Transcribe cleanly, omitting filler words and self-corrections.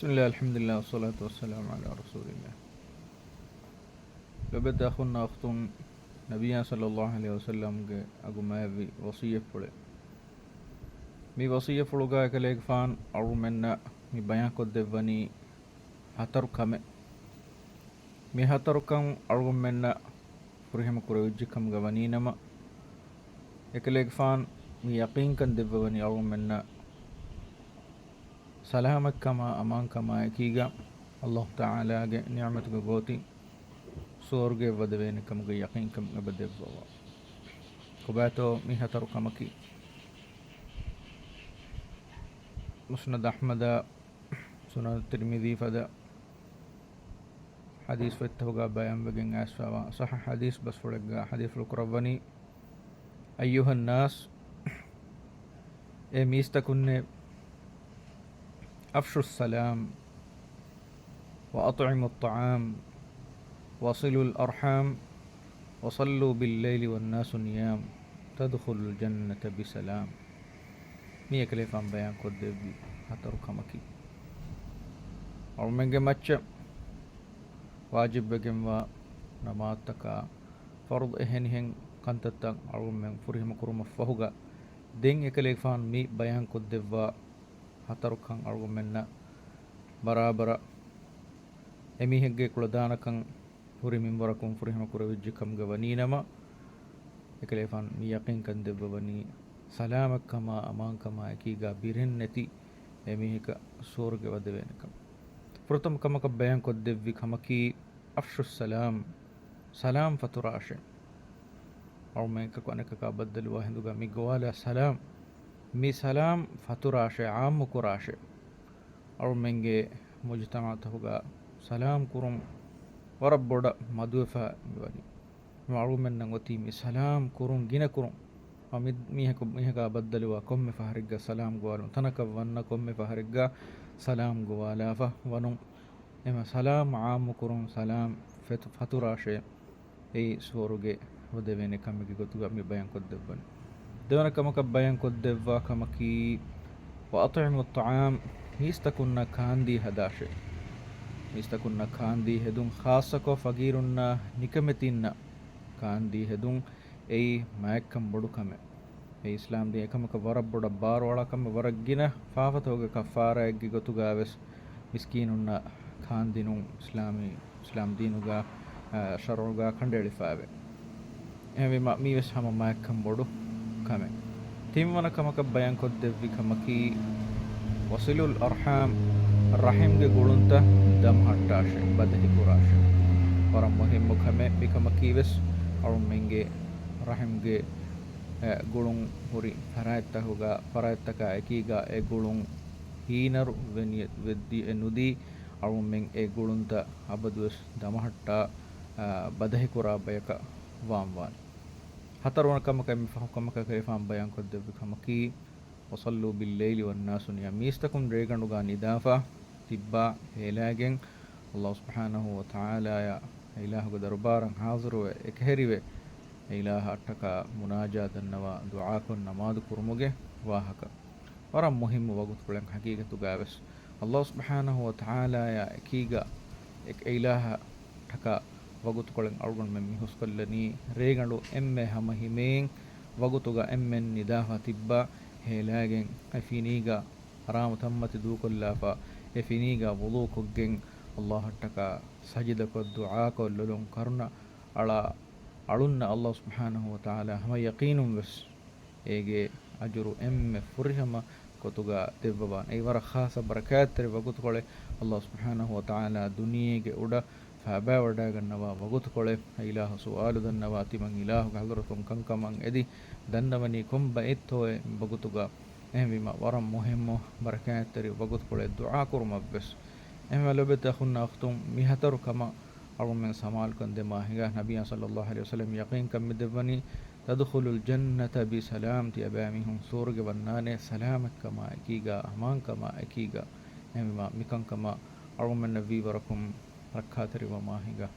بسم الله الحمد لله والصلاة والسلام على رسول الله. لبدا أخونا أختم نبينا صلى الله عليه وسلم أقو ما في وصية فلي مي وصية فلوغا كليك فان أو منا مي بيان كود دفني هتر كم مي هتر كم أو منا فرهم كروجي كم غواني نما يكليك فان مي يقين كن دفني أو منا سلامك كما أمان كما يكيغا الله تعالى نعمتك غوتي سورگه ودوين كم يقين كم بدبوا كباتو ميها ترو كمكي مسند أحمد سنن الترمذي فدا حديث فتوغا بيان بگن اسفا صح حديث بس فرقا حديث القرباني أيها الناس ميستكن أفشوا السلام وأطعموا الطعام وصلوا الأرحام وصلوا بالليل والناس نيام تدخل الجنة بسلام مية كليفان بيان كود دبي هترو كمكي اور منگه مچ واجب بگم و نماز تکا فرض اهن كنتتا اور من فرهم كرم فهوغا دين يكليفان مي بيان كود دبا هترو كان اور مننا برابر امي هگه كلدانا كان فرهم بركم فرهم كروجي كم غونينما يكليفان مي يقين كن دبا بني سلامك كما امان كما اكيغا بيرن نتي امي هك سورگ ودوينكم فرتم كمك بيان كود دبي كمكي أفشو السلام سلام فتراشي اور میں کو انک کا بدل وہندگا می گوالا سلام می سلام فتراشي عام كراشي اور منگه مجتمع تهوغا سلام كرم وربودا مدوفا بني معلوم من نغتي می سلام كرم جنا كرم امید میهکا بدل وا کم فهرگا سلام گوالون تنک ون کم فهرگا سلام گوالا فونم اما سلام عام كرم سلام فتراشي اي سورغي ودوين كمكي غتو مي بيان كود دبن دون كمك بيان كود دبا كمكي واطعم الطعام يستكن كاندي هداشي يستكن كاندي هدون خاصكو فقيرنا نكمتين كاندي هدون اي ماكم بدو كم اي اسلام دي كمك وربود بار ولا كم ورگنا فافتوغ كفاره اگي غتو گاوس مسكيننا كاندينو اسلام دينوغا شرعوغا كنديلفاوي اهمي ميوس هم ماكم بدو كم تيمنا كمك بيان كود دبي كمكي وصلوا الارحام الرحم ge gulunta dam hattashe badhi kurashe param muhim kame bikamakiwes اور منگه رحم ge gulun huri faraitta hoga faraitta ka ekiga e gulun hinaru veniyet veddi enudi اور men e gulunta abadus damahatta badhi kura bayaka wamwan hatarwana kamaka mi fahukamaka kayfan bayan kodde bikamaki وصلوا بالليل والناس نيام ميستكم ريغنوغا ندافا تبا هلاجن الله سبحانه وتعالى يا إله دربارا حاضر وإكهري إله أتكا مناجاة النوا دعاكم نماذ كرمجه واهك ورم مهم وقت كلن حقيقة تجابس الله سبحانه وتعالى يا إكيغا إك إله تكا وقت كلن أرجون من مهسكلني ريغنو إمه همهمين وقتوغا إمن ندافا تبا هلاجن أفينيغا حرام تمت دوكلافا أفينيغا وضوكوغن الله تكا سجدك الدعاء كللون كرنا على علنا الله سبحانه وتعالى هم يقين بس ايجي اجر فرهما كتوغا دببان اي ور خاص بركات تر وقت كله الله سبحانه وتعالى دنيا اودا فابا ودا گنوا وقت كله اله سؤال دنوا تيمن اله حضرتكم كنكمن ادي دندمني كم بيتو وقتوغا اهمما ورم مهم بركات تر وقت كله دعاء كرم بس اما لبت اخونا اختم ميهتر كما اور من سمال كن دماغا نبي صلى الله عليه وسلم يقين كم دبني تدخل الجنة بسلام تي أبامهم سورج ونانه سلامك كما أكيغا أمان كما أكيغا اما مكان كما اور من نبي وركم ركاتري وماهيغا